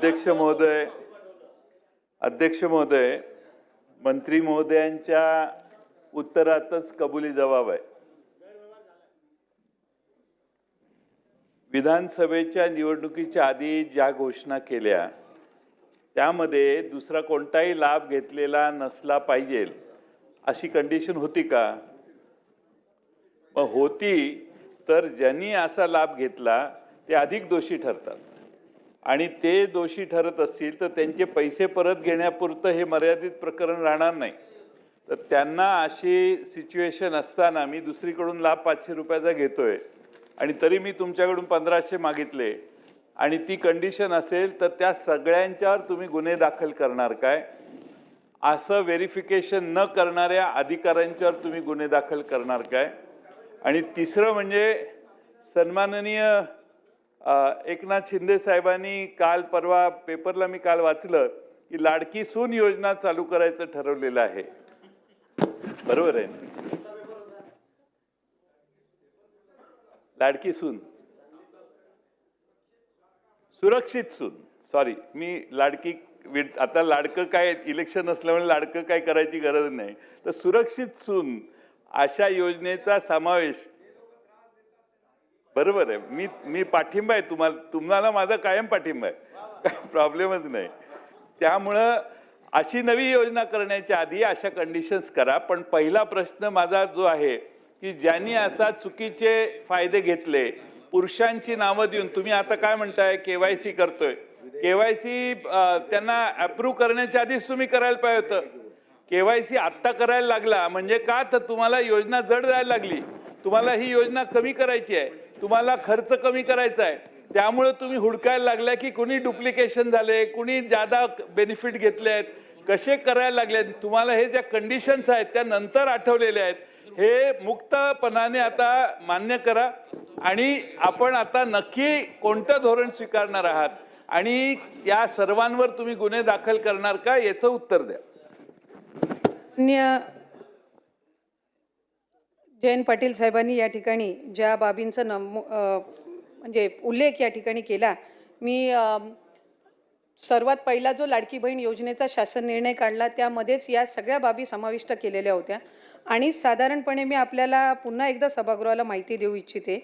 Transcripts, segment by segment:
अध्यक्ष महोदय, मंत्री महोदयांच्या उत्तरातच कबुली जवाब आहे। विधानसभेच्या निवडणुकीच्या आधी ज्या घोषणा केल्या त्यामध्ये दुसरा कोणताही लाभ घेतलेला नसला पाहिजे अशी कंडिशन होती का? होती तर ज्यांनी असा लाभ घेतला ते अधिक दोषी ठरतात आणि ते दोषी ठरत असतील तर त्यांचे पैसे परत घेण्यापुरतं हे मर्यादित प्रकरण राहणार नाही। तर त्यांना अशी सिच्युएशन असताना मी दुसरीकडून लाभ 500 रुपयाचा घेतोय आणि तरी मी तुमच्याकडून 1500 मागितले आणि ती कंडिशन असेल तर त्या सगळ्यांच्यावर तुम्ही गुन्हे दाखल करणार काय? असं व्हेरिफिकेशन न करणाऱ्या अधिकाऱ्यांच्यावर तुम्ही गुन्हे दाखल करणार काय? आणि तिसरं म्हणजे सन्माननीय एकनाथ शिंदे साहेबांनी काल परवा पेपरला मी काल वाचलं की लाडकी सून योजना चालू करायचं ठरवलेलं आहे, बरोबर आहे? लाडकी सून, सुरक्षित सून, सॉरी मी लाडकी, आता लाडकं काय इलेक्शन असल्यामुळे लाडकं काय करायची गरज नाही, तर सुरक्षित सून अशा योजनेचा समावेश, बरोबर आहे? मी पाठिंबा आहे तुम्हाला माझा कायम पाठिंबा आहे, प्रॉब्लेमच नाही। त्यामुळं अशी नवी योजना करण्याच्या आधी अशा कंडिशन्स करा। पण पहिला प्रश्न माझा जो आहे की ज्यांनी असा चुकीचे फायदे घेतले, पुरुषांची नावं देऊन, तुम्ही आता काय म्हणताय केवायसी करतोय, केवायसी त्यांना अप्रूव्ह करण्याच्या आधीच तुम्ही करायला पाहिजे होतं। केवायसी आत्ता करायला लागला म्हणजे का? तर तुम्हाला योजना जड जायला लागली, तुम्हाला ही योजना कमी करायची आहे, तुम्हाला खर्च कमी करायचा आहे, त्यामुळे तुम्ही हुडकायला लागला की कुणी डुप्लिकेशन झाले, कुणी जादा बेनिफिट घेतले आहेत, कसे करायला लागले। तुम्हाला हे ज्या कंडिशन्स आहेत त्या नंतर आठवलेल्या आहेत, हे मुक्तपणाने आता मान्य करा आणि आपण आता नक्की कोणतं धोरण स्वीकारणार आहात आणि या सर्वांवर तुम्ही गुन्हे दाखल करणार का याचं उत्तर द्या। जयंत पाटील साहेबांनी या ठिकाणी ज्या बाबींचा म्हणजे उल्लेख या ठिकाणी केला, मी सर्वात पहिला जो लाडकी बहीण योजनेचा शासन निर्णय काढला त्यामध्येच या सगळ्या बाबी समाविष्ट केलेल्या होत्या आणि साधारणपणे मी आपल्याला पुन्हा एकदा सभागृहाला माहिती देऊ इच्छिते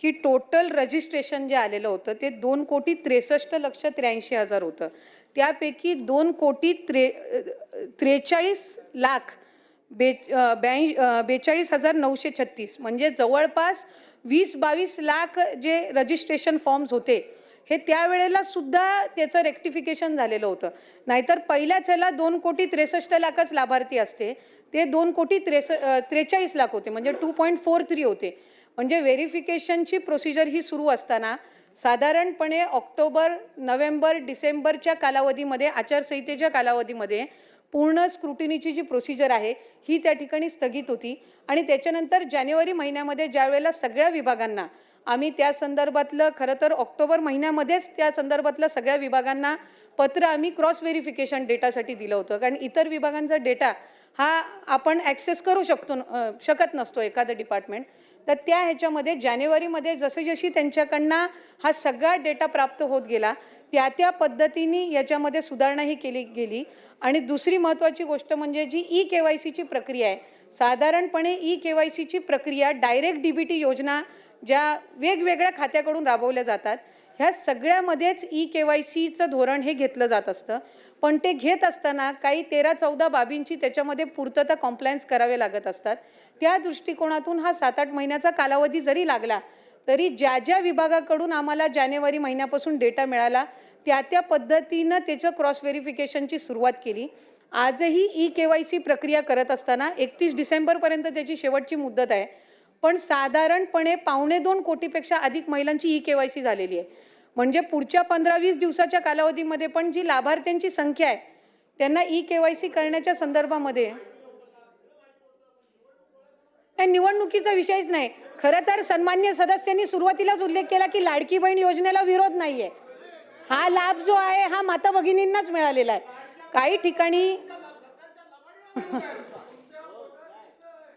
की टोटल रजिस्ट्रेशन जे आलेलं होतं ते 2,63,83,000 होतं। त्यापैकी 2,43,42,936 म्हणजे जवळपास 20-22 लाख जे रजिस्ट्रेशन फॉर्म्स होते हे त्यावेळेला सुद्धा त्याचं रेक्टिफिकेशन झालेलं होतं। नाहीतर पहिल्याच ह्याला 2,63,00,000च लाभार्थी असते, ते 2,43,00,000 होते, म्हणजे 2.43 होते। म्हणजे व्हेरिफिकेशनची प्रोसिजर ही सुरू असताना साधारणपणे ऑक्टोबर, नोव्हेंबर, डिसेंबरच्या कालावधीमध्ये, आचारसंहितेच्या कालावधीमध्ये पूर्ण स्क्रुटिनीची जी प्रोसिजर आहे ही त्या ठिकाणी स्थगित होती आणि त्याच्यानंतर जानेवारी महिन्यामध्ये ज्या वेळेला सगळ्या विभागांना आम्ही त्या संदर्भातलं, खरं तर ऑक्टोबर महिन्यामध्येच त्या संदर्भातलं सगळ्या विभागांना पत्र आम्ही क्रॉस व्हेरिफिकेशन डेटासाठी दिलं होतं, कारण इतर विभागांचा डेटा हा आपण ॲक्सेस करू शकत नसतो एखादं डिपार्टमेंट। तर त्या ह्याच्यामध्ये जानेवारीमध्ये जशी त्यांच्याकडनं हा सगळा डेटा प्राप्त होत गेला त्या पद्धतीने याच्यामध्ये सुधारणाही केली गेली। आणि दुसरी महत्त्वाची गोष्ट म्हणजे जी ई-केवायसीची प्रक्रिया आहे, साधारणपणे ई-केवायसीची प्रक्रिया डायरेक्ट DBT योजना ज्या वेगवेगळ्या खात्याकडून राबवल्या जातात ह्या सगळ्यामध्येच ई-केवायसीचं धोरण हे घेतलं जात असतं, पण ते घेत असताना काही 13-14 बाबींची त्याच्यामध्ये पूर्तता कॉम्प्लायन्स करावे लागत असतात। त्या दृष्टिकोनातून हा 7-8 महिन्याचा कालावधी जरी लागला तरी ज्या विभागाकडून आम्हाला जानेवारी महिन्यापासून डेटा मिळाला त्या पद्धतीनं त्याचं क्रॉस व्हेरिफिकेशनची सुरुवात केली। आजही ई-केवायसी प्रक्रिया करत असताना 31 डिसेंबरपर्यंत त्याची शेवटची मुदत आहे, पण साधारणपणे 1.25 कोटीपेक्षा अधिक महिलांची ई-केवायसी झालेली आहे। म्हणजे पुढच्या 15-20 दिवसाच्या कालावधीमध्ये पण जी लाभार्थ्यांची संख्या आहे त्यांना ई-केवायसी करण्याच्या संदर्भामध्ये निवडणुकीचा विषयच नाही। खरं तर सन्मान्य सदस्यांनी सुरुवातीलाच उल्लेख केला की लाडकी बहीण योजनेला विरोध नाहीये, हा लाभ जो आहे हा माता भगिनींनाच मिळालेला आहे। काही ठिकाणी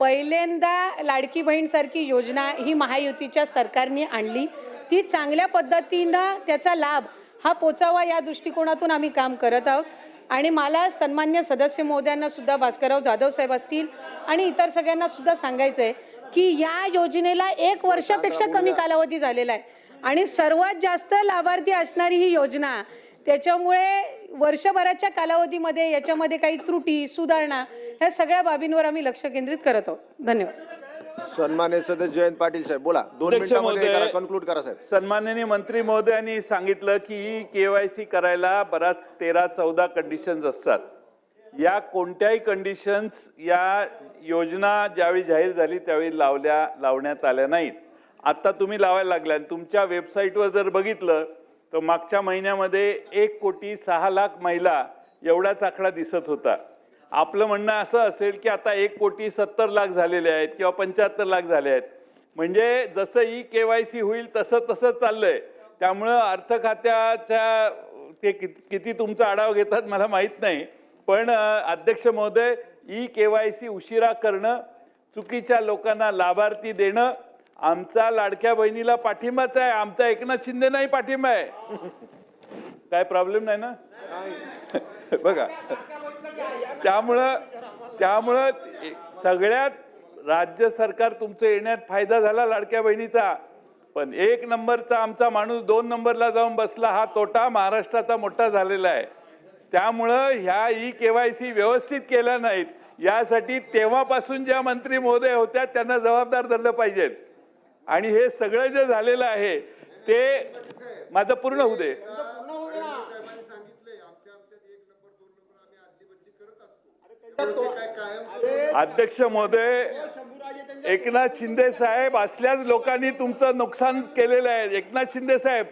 पहिल्यांदा लाडकी बहीण सारखी योजना ही महायुतीच्या सरकारने आणली, ती चांगल्या पद्धतीनं त्याचा लाभ हा पोचावा या दृष्टिकोनातून आम्ही काम करत आहोत. आणि मला सन्मान्य सदस्य महोदयांना सुद्धा, भास्करराव जाधव साहेब असतील आणि इतर सगळ्यांना सुद्धा सांगायचं आहे की या योजनेला 1 वर्षापेक्षा कमी कालावधी झालेला आहे आणि सर्वात जास्त लाभार्थी असणारी ही योजना, त्याच्यामुळे वर्षभराच्या कालावधीमध्ये याच्यामध्ये काही त्रुटी, सुधारणा ह्या सगळ्या बाबींवर आम्ही लक्ष केंद्रित करत आहोत. धन्यवाद. सन्मान्य सदस्य जयंत पाटील साहेब बोला. 2 अध्यक्ष मिनिटांमध्ये महोदय, कन्क्लूड करा साहेब. सन्माननीय मंत्री महोदयांनी सांगितलं की KYC करायला बराच 13-14 कंडिशन्स असतात. या कोणत्याही कंडिशन्स या योजना ज्यावेळी जाहीर झाली त्यावेळी लावण्यात आल्या नाहीत. आता तुम्ही लावायला लागल्या. तुमच्या वेबसाईटवर जर बघितलं तर मागच्या महिन्यामध्ये 1,06,00,000 महिला एवढाच आकडा दिसत होता. आपलं म्हणणं असं असेल की आता 1,70,00,000 झालेले आहेत किंवा 75,00,000 झाले आहेत. म्हणजे जसं KYC होईल तसं चाललंय. त्यामुळं अर्थ खात्याच्या ते किती तुमचा आढावा घेतात मला माहीत नाही, पण अध्यक्ष महोदय, KYC उशिरा करणं, चुकीच्या लोकांना लाभार्थी देणं आमचा लाडक्या बहिणीला पाठिंबाच आहे. आमचा एकनाथ शिंदे नाही पाठिंबा आहे. काय प्रॉब्लेम नाही ना? बघा, त्यामुळं सगळ्यात राज्य सरकार तुमचं येण्यात फायदा झाला लाडक्या बहिणीचा, पण 1 नंबरचा आमचा माणूस 2 नंबरला जाऊन बसला, हा तोटा महाराष्ट्राचा मोठा झालेला आहे. त्यामुळं ह्या KYC व्यवस्थित केल्या नाहीत, यासाठी तेव्हापासून ज्या मंत्री महोदय होत्या त्यांना जबाबदार धरलं पाहिजेत. आणि हे सगळं जे झालेलं आहे ते माझं पूर्ण होऊ दे. अध्यक्ष महोदय, एकनाथ शिंदे साहेब असल्याच लोकांनी तुमचं नुकसान केलेलं आहे. एकनाथ शिंदे साहेब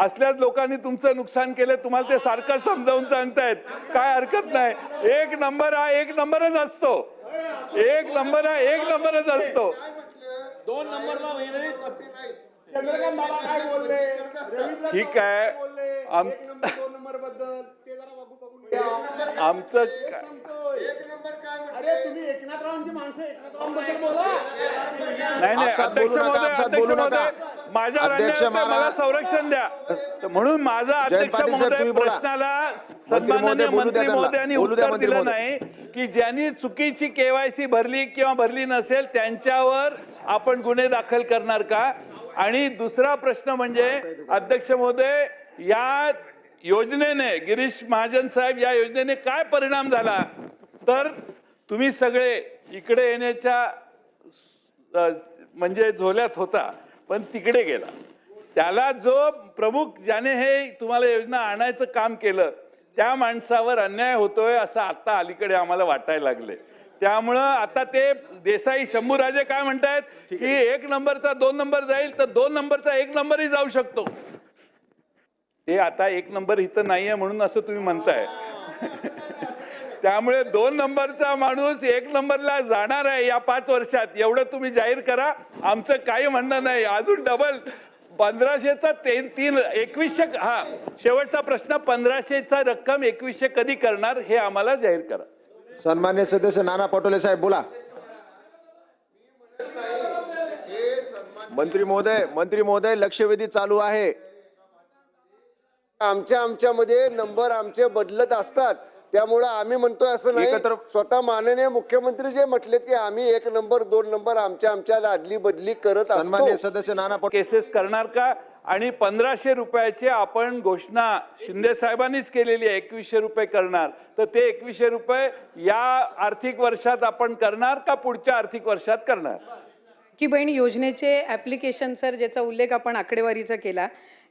असल्याच लोकांनी तुमचं नुकसान केलं. तुम्हाला ते सारखं समजावून सांगतायत, काय हरकत नाही. 1 नंबर हा 1 नंबरच असतो. 1 नंबर हा 1 नंबरच असतो. 2 नंबरला चंद्रकांत बाबा काय बोलले, ठीक आहे. 1 नंबर 2 नंबर बद्दल ते जरा बघू. आमचं अरे तुम्ही एकनाथरावांची माणसं एकनाथरावांबद्दल बोला. नाही, आपसात अध्यक्ष बोलू नका, महोदय, आपसात अध्यक्ष बोलू नका. महोदय, माझ्या अध्यक्ष राज्यात मला महाराज. संरक्षण द्या. तर म्हणून माझा अध्यक्ष पाटील साहेब, महोदय तुम्ही बोला. प्रश्नाला मंत्री महोदय सन्माननीय बोलू द्या मंत्री त्यांना. महोदयांनी बोलू द्या उत्तर मंत्री दिलं महोदय. नाही की ज्यांनी चुकीची KYC भरली किंवा भरली नसेल त्यांच्यावर आपण गुन्हे दाखल करणार का. आणि दुसरा प्रश्न म्हणजे अध्यक्ष महोदय, या योजनेने, गिरीश महाजन साहेब, या योजनेने काय परिणाम झाला, तर तुम्ही सगळे इकडे येण्याच्या म्हणजे झोल्यात होता, पण तिकडे गेला. त्याला जो प्रमुख ज्याने हे तुम्हाला योजना आणायचं काम केलं त्या माणसावर अन्याय होतोय असं आता अलीकडे आम्हाला वाटायला लागले. त्यामुळं आता ते देसाई शंभूराजे काय म्हणतायत की 1 नंबरचा 2 नंबर जाईल, तर 2 नंबरचा 1 नंबरही जाऊ शकतो. ते आता 1 नंबर इथं नाहीये म्हणून असं तुम्ही म्हणताय. त्यामुळे 2 नंबरचा माणूस 1 नंबरला जाणार आहे या 5 वर्षात, एवढं तुम्ही जाहीर करा. आमचं काही म्हणणं नाही. अजून डबल 1500चा 2100, हा शेवटचा प्रश्न, 1500चा रक्कम 2100 कधी करणार हे आम्हाला जाहीर करा. सन्मान्य सदस्य नाना पटोले साहेब बोला. मंत्री महोदय लक्षवेधी चालू आहे. आमच्यामध्ये नंबर आमचे बदलत असतात, त्यामुळे आम्ही म्हणतोय असं नाही. स्वतः माननीय मुख्यमंत्री जे म्हटलेत की आम्ही 1 नंबर 2 नंबर आमच्या आदली बदली करत असतो. सन्मान्य सदस्य नाना पटोले केसेस करणार का. आणि 1500 रुपयाची आपण घोषणा शिंदे साहेबांनीच केलेली आहे, 2100 रुपये करणार. तर ते 2100 रुपये या आर्थिक वर्षात आपण करणार का पुढच्या आर्थिक वर्षात करणार. की बहीण योजनेचे ॲप्लिकेशन सर, ज्याचा उल्लेख आपण आकडेवारीचा केला,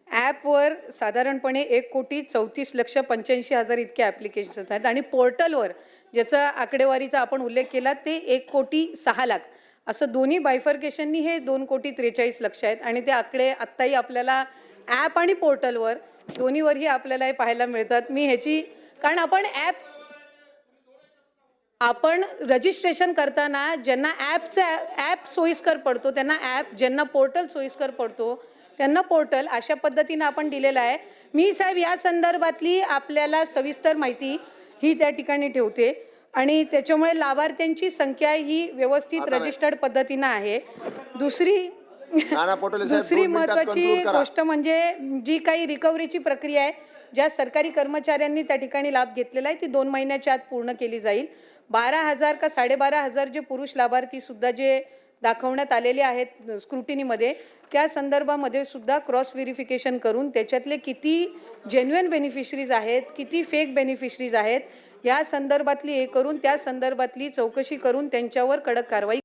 ॲपवर साधारणपणे 1,34,85,000 इतके ॲप्लिकेशन्स आहेत आणि पोर्टलवर ज्याचा आकडेवारीचा आपण उल्लेख केला ते 1,06,00,000. असं दोन्ही बायफर्केशननी हे 2,43,00,000 आहेत. आणि ते आकडे आत्ताही आपल्याला ॲप आणि पोर्टलवर दोन्हीवरही आपल्याला हे पाहायला मिळतात. मी ह्याची, कारण आपण रजिस्ट्रेशन करताना ज्यांना ॲप सोयीस्कर पडतो त्यांना ॲप, ज्यांना पोर्टल सोयीस्कर पडतो त्यांना पोर्टल, अशा पद्धतीनं आपण दिलेलं आहे. मी साहेब या संदर्भातली आपल्याला सविस्तर माहिती ही त्या ठिकाणी ठेवते आणि त्याच्यामुळे लाभार्थ्यांची संख्या ही व्यवस्थित रजिस्टर्ड पद्धतीनं आहे. दुसरी महत्त्वाची गोष्ट म्हणजे जी काही रिकव्हरीची प्रक्रिया आहे ज्या सरकारी कर्मचाऱ्यांनी त्या ठिकाणी लाभ घेतलेला आहे ती 2 महिन्याच्या आत पूर्ण केली जाईल. 12,000 का 12,500 जे पुरुष लाभार्थी सुद्धा जे दाखवण्यात आलेले आहेत स्क्रुटिनीमध्ये, त्या संदर्भामध्ये सुद्धा क्रॉस व्हेरिफिकेशन करून त्याच्यातले किती जेन्युइन बेनिफिशरीज आहेत, किती फेक बेनिफिशरीज आहेत, या संदर्भातली हे करून त्या संदर्भातली चौकशी करून त्यांच्यावर कडक कारवाई